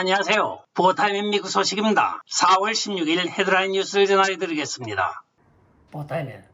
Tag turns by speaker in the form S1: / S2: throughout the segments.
S1: 안녕하세요. 보타임의 미국 소식입니다. 4월 16일 헤드라인 뉴스를 전해드리겠습니다.
S2: 보타임에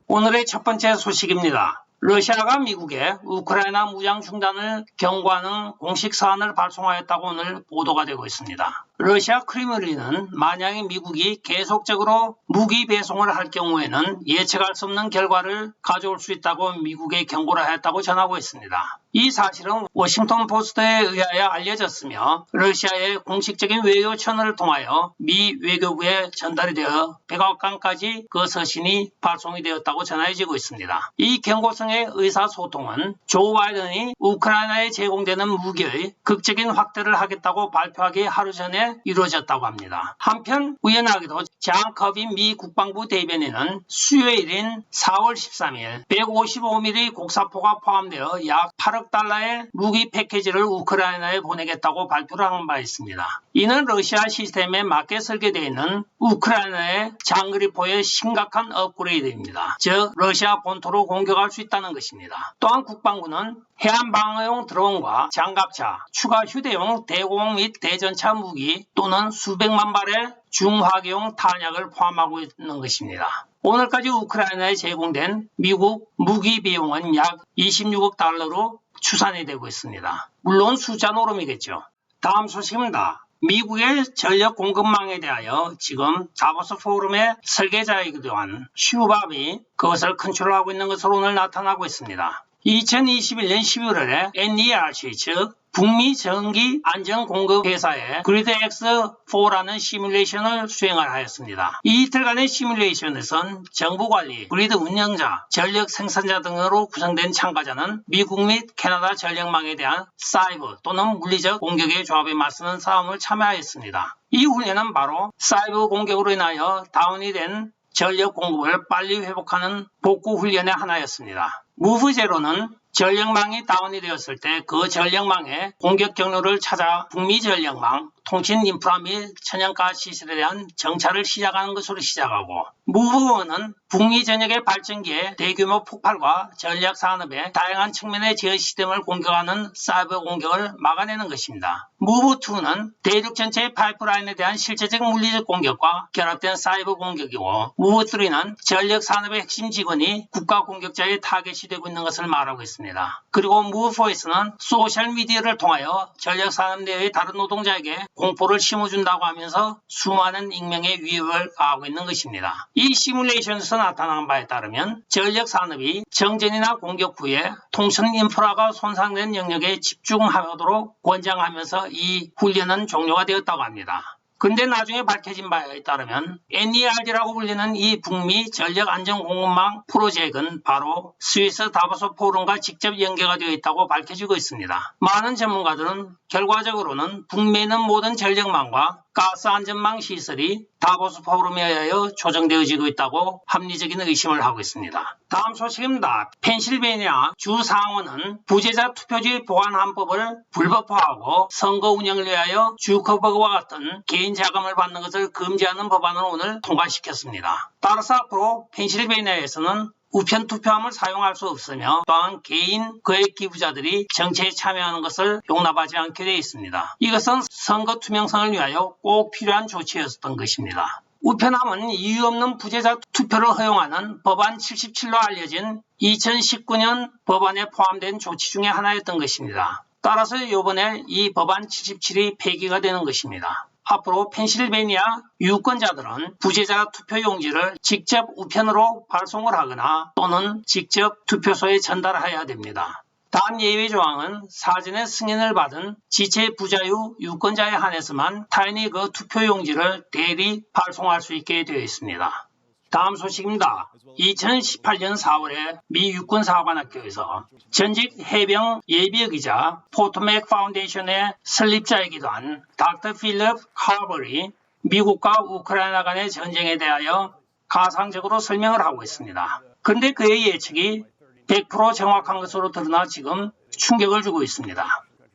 S1: 오늘의 첫 번째 소식입니다. 러시아가 미국에 우크라이나 무장 중단을 경고하는 공식 사안을 발송하였다고 오늘 보도가 되고 있습니다. 러시아 크레므린은 만약에 미국이 계속적으로 무기 배송을 할 경우에는 예측할 수 없는 결과를 가져올 수 있다고 미국에 경고를 하였다고 전하고 있습니다. 이 사실은 워싱턴 포스트에 의하여 알려졌으며 러시아의 공식적인 외교 채널을 통하여 미 외교부에 전달이 되어 백악관까지 그 서신이 발송이 되었다고 전해지고 있습니다. 이 경고성의 의사소통은 조 바이든이 우크라이나에 제공되는 무기의 극적인 확대를 하겠다고 발표하기 하루 전에 이루어졌다고 합니다. 한편 우연하게도 장 커비 미 국방부 대변인은 수요일인 4월 13일 155mm 곡사포가 포함되어 약 8억 달러의 무기 패키지를 우크라이나에 보내겠다고 발표를 한 바 있습니다. 이는 러시아 시스템에 맞게 설계되어 있는 우크라이나의 장그리포의 심각한 업그레이드입니다. 즉 러시아 본토로 공격할 수 있다는 것입니다. 또한 국방부는 해안방어용 드론과 장갑차, 추가 휴대용 대공 및 대전차 무기 또는 수백만 발의 중화기용 탄약을 포함하고 있는 것입니다. 오늘까지 우크라이나에 제공된 미국 무기 비용은 약 26억 달러로 추산이 되고 있습니다. 물론 숫자 노름이겠죠. 다음 소식입니다. 미국의 전력 공급망에 대하여 지금 다보스 포럼의 설계자이기도 한 슈밥이 그것을 컨트롤하고 있는 것으로 오늘 나타나고 있습니다. 2021년 11월에 NERC 즉 북미 전기 안전 공급 회사의 그리드X4라는 시뮬레이션을 수행을 하였습니다. 이 이틀간의 시뮬레이션에선 정부 관리, 그리드 운영자, 전력 생산자 등으로 구성된 참가자는 미국 및 캐나다 전력망에 대한 사이버 또는 물리적 공격의 조합에 맞서는 싸움을 참여하였습니다. 이 훈련은 바로 사이버 공격으로 인하여 다운이 된 전력 공급을 빨리 회복하는 복구 훈련의 하나였습니다. 무브제로는 전력망이 다운이 되었을 때 그 전력망의 공격 경로를 찾아 북미 전력망, 통신 인프라 및 천연가 시설에 대한 정찰을 시작하는 것으로 시작하고, 무브원은 북미 전역의 발전기의 대규모 폭발과 전략 산업의 다양한 측면의 제어 시스템을 공격하는 사이버 공격을 막아내는 것입니다. 무브2는 대륙 전체의 파이프라인에 대한 실제적 물리적 공격과 결합된 사이버 공격이고, 무브3는 전력 산업의 핵심 직원이 국가 공격자의 타겟이 되고 있는 것을 말하고 있습니다. 그리고 무브4에서는 소셜미디어를 통하여 전력 산업 내의 다른 노동자에게 공포를 심어준다고 하면서 수많은 익명의 위협을 가하고 있는 것입니다. 이 시뮬레이션에서 나타난 바에 따르면 전력 산업이 정전이나 공격 후에 통신 인프라가 손상된 영역에 집중하도록 권장하면서 이 훈련은 종료가 되었다고 합니다. 근데 나중에 밝혀진 바에 따르면 NERD라고 불리는 이 북미 전력 안전 공급망 프로젝트는 바로 스위스 다보스 포럼과 직접 연계가 되어 있다고 밝혀지고 있습니다. 많은 전문가들은 결과적으로는 북미에 있는 모든 전력망과 가스 안전망 시설이 다보스 포럼에 의하여 조정되어지고 있다고 합리적인 의심을 하고 있습니다. 다음 소식입니다. 펜실베니아 주 상원은 부재자 투표지 보안 헌법을 불법화하고 선거 운영을 위하여 주커버그와 같은 개인 자금을 받는 것을 금지하는 법안을 오늘 통과시켰습니다. 따라서 앞으로 펜실베니아에서는 우편 투표함을 사용할 수 없으며 또한 개인 거액 기부자들이 정치에 참여하는 것을 용납하지 않게 되어 있습니다. 이것은 선거 투명성을 위하여 꼭 필요한 조치였던 것입니다. 우편함은 이유 없는 부재자 투표를 허용하는 법안 77로 알려진 2019년 법안에 포함된 조치 중에 하나였던 것입니다. 따라서 이번에 이 법안 77이 폐기가 되는 것입니다. 앞으로 펜실베니아 유권자들은 부재자 투표용지를 직접 우편으로 발송을 하거나 또는 직접 투표소에 전달해야 됩니다. 다음 예외 조항은 사전에 승인을 받은 지체 부자유 유권자에 한해서만 타인이 그 투표용지를 대리 발송할 수 있게 되어 있습니다. 다음 소식입니다. 2018년 4월에 미 육군사관학교에서 전직 해병 예비역이자 포토맥 파운데이션의 설립자이기도 한 닥터 필립 카버리 미국과 우크라이나 간의 전쟁에 대하여 가상적으로 설명을 하고 있습니다. 그런데 그의 예측이 100% 정확한 것으로 드러나 지금 충격을 주고 있습니다.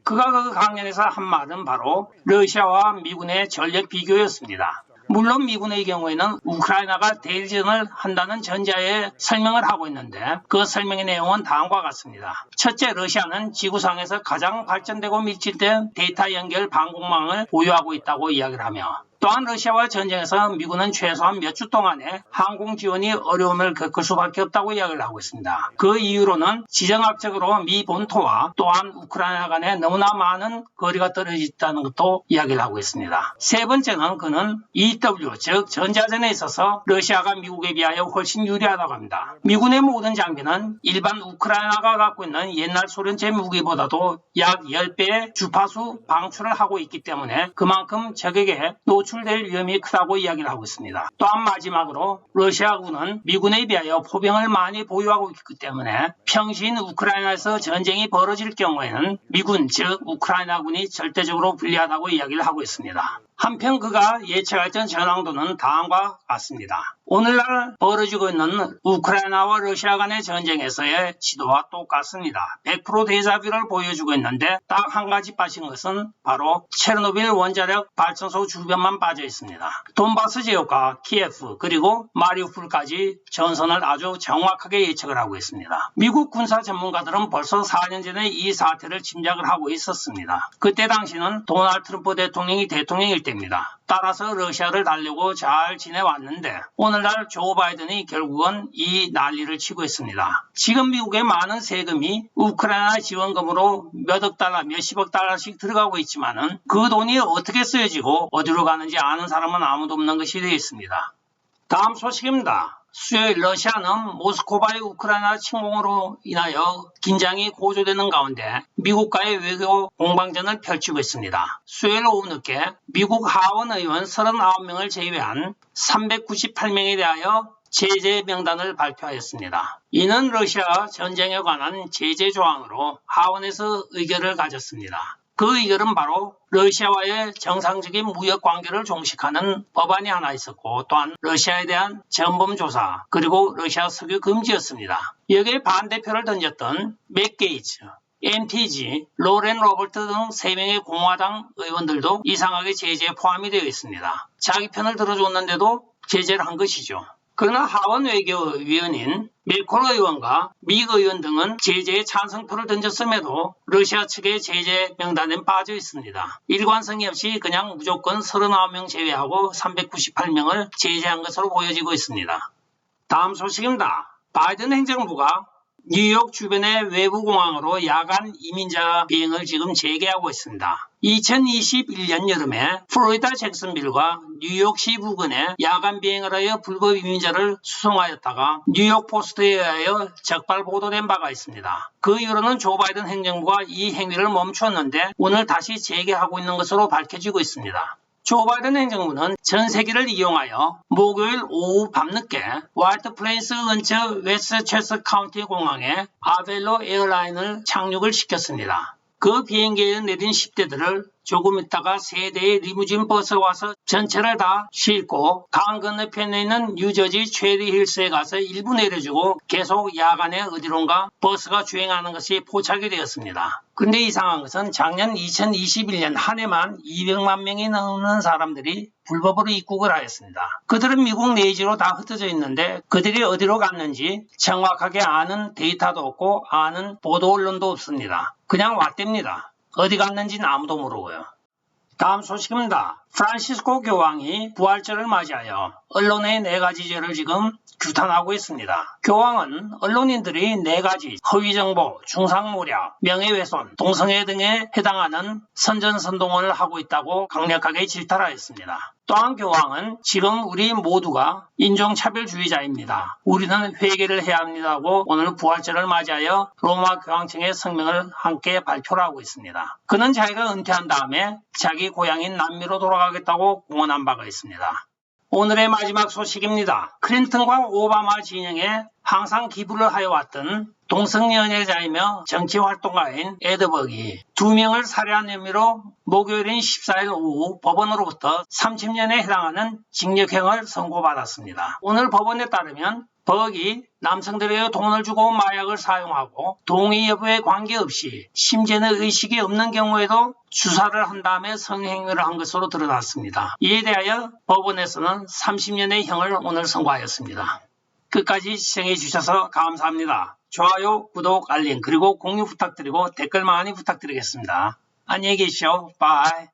S1: 그가 그 강연에서 한 말은 바로 러시아와 미군의 전력 비교였습니다. 물론 미군의 경우에는 우크라이나가 대리전을 한다는 전제하에 설명을 하고 있는데 그 설명의 내용은 다음과 같습니다. 첫째, 러시아는 지구상에서 가장 발전되고 밀집된 데이터 연결 방공망을 보유하고 있다고 이야기를 하며 또한 러시아와 전쟁에서 미군은 최소한 몇 주 동안에 항공 지원이 어려움을 겪을 수밖에 없다고 이야기를 하고 있습니다. 그 이유로는 지정학적으로 미 본토와 또한 우크라이나 간에 너무나 많은 거리가 떨어져 있다는 것도 이야기를 하고 있습니다. 세 번째는 그는 EW, 즉 전자전에 있어서 러시아가 미국에 비하여 훨씬 유리하다고 합니다. 미군의 모든 장비는 일반 우크라이나가 갖고 있는 옛날 소련제 무기보다도 약 10배의 주파수 방출을 하고 있기 때문에 그만큼 적에게 노출될 위험이 크다고 이야기를 하고 있습니다. 또한 마지막으로 러시아군은 미군에 비하여 포병을 많이 보유하고 있기 때문에 평시인 우크라이나에서 전쟁이 벌어질 경우에는 미군, 즉 우크라이나군이 절대적으로 불리하다고 이야기를 하고 있습니다. 한편 그가 예측했던 전황도는 다음과 같습니다. 오늘날 벌어지고 있는 우크라이나와 러시아 간의 전쟁에서의 지도와 똑같습니다. 100% 데자뷰를 보여주고 있는데 딱 한 가지 빠진 것은 바로 체르노빌 원자력 발전소 주변만 빠져 있습니다. 돈바스 지역과 키예프 그리고 마리우폴까지 전선을 아주 정확하게 예측을 하고 있습니다. 미국 군사 전문가들은 벌써 4년 전에 이 사태를 짐작을 하고 있었습니다. 그때 당시는 도널드 트럼프 대통령이 대통령일 때입니다. 따라서 러시아를 달래고 잘 지내왔는데 오늘날 조 바이든이 결국은 이 난리를 치고 있습니다. 지금 미국의 많은 세금이 우크라이나 지원금으로 몇억 달러, 몇십억 달러씩 들어가고 있지만은 그 돈이 어떻게 쓰여지고 어디로 가는지 아는 사람은 아무도 없는 것이 되어 있습니다. 다음 소식입니다. 수요일 러시아는 모스크바의 우크라이나 침공으로 인하여 긴장이 고조되는 가운데 미국과의 외교 공방전을 펼치고 있습니다. 수요일 오후 늦게 미국 하원 의원 39명을 제외한 398명에 대하여 제재 명단을 발표하였습니다. 이는 러시아 전쟁에 관한 제재 조항으로 하원에서 의결을 가졌습니다. 그 의결은 바로 러시아와의 정상적인 무역 관계를 종식하는 법안이 하나 있었고 또한 러시아에 대한 전범 조사 그리고 러시아 석유 금지였습니다. 여기에 반대표를 던졌던 맥 게이츠, MTG, 로렌 로버트 등 3명의 공화당 의원들도 이상하게 제재에 포함이 되어 있습니다. 자기 편을 들어줬는데도 제재를 한 것이죠. 그러나 하원 외교위원인 밀콜 의원과 믹 의원 등은 제재에 찬성표를 던졌음에도 러시아 측의 제재 명단에 빠져 있습니다. 일관성이 없이 그냥 무조건 39명 제외하고 398명을 제재한 것으로 보여지고 있습니다. 다음 소식입니다. 바이든 행정부가 뉴욕 주변의 외부 공항으로 야간 이민자 비행을 지금 재개하고 있습니다. 2021년 여름에 플로리다 잭슨빌과 뉴욕시 부근에 야간 비행을 하여 불법 이민자를 수송하였다가 뉴욕 포스트에 의하여 적발 보도된 바가 있습니다. 그 이후로는 조 바이든 행정부가 이 행위를 멈추었는데 오늘 다시 재개하고 있는 것으로 밝혀지고 있습니다. 조 바이든 행정부는 전세기를 이용하여 목요일 오후 밤늦게 화이트 플레인스 근처 웨스트체스터 카운티 공항에 아벨로 에어라인을 착륙을 시켰습니다. 그 비행기에 내린 10대들을 조금 있다가 3대의 리무진 버스가 와서 전체를 다 싣고 강 건너편에 있는 뉴저지 체리 힐스에 가서 일부 내려주고 계속 야간에 어디론가 버스가 주행하는 것이 포착이 되었습니다. 근데 이상한 것은 작년 2021년 한 해만 200만 명이 넘는 사람들이 불법으로 입국을 하였습니다. 그들은 미국 내지로 다 흩어져 있는데 그들이 어디로 갔는지 정확하게 아는 데이터도 없고 아는 보도 언론도 없습니다. 그냥 왔답니다. 어디 갔는지는 아무도 모르고요. 다음 소식입니다. 프란시스코 교황이 부활절을 맞이하여 언론의 4가지 죄를 지금 규탄하고 있습니다. 교황은 언론인들이 4가지 허위정보, 중상모략, 명예훼손, 동성애 등에 해당하는 선전선동을 하고 있다고 강력하게 질타하였습니다. 또한 교황은 지금 우리 모두가 인종차별주의자입니다. 우리는 회개를 해야 합니다고 오늘 부활절을 맞이하여 로마 교황청의 성명을 함께 발표를 하고 있습니다. 그는 자기가 은퇴한 다음에 자기 고향인 남미로 돌아가겠다고 공언한 바가 있습니다. 오늘의 마지막 소식입니다. 클린턴과 오바마 진영의 항상 기부를 하여왔던 동성연애자이며 정치활동가인 에드버기 2명을 살해한 혐의로 목요일인 14일 오후 법원으로부터 30년에 해당하는 징역형을 선고받았습니다. 오늘 법원에 따르면 버기 남성들에게 돈을 주고 마약을 사용하고 동의 여부에 관계없이 심지어는 의식이 없는 경우에도 주사를 한 다음에 성행위를 한 것으로 드러났습니다. 이에 대하여 법원에서는 30년의 형을 오늘 선고하였습니다. 끝까지 시청해 주셔서 감사합니다. 좋아요, 구독, 알림, 그리고 공유 부탁드리고 댓글 많이 부탁드리겠습니다. 안녕히 계십시오. 바이.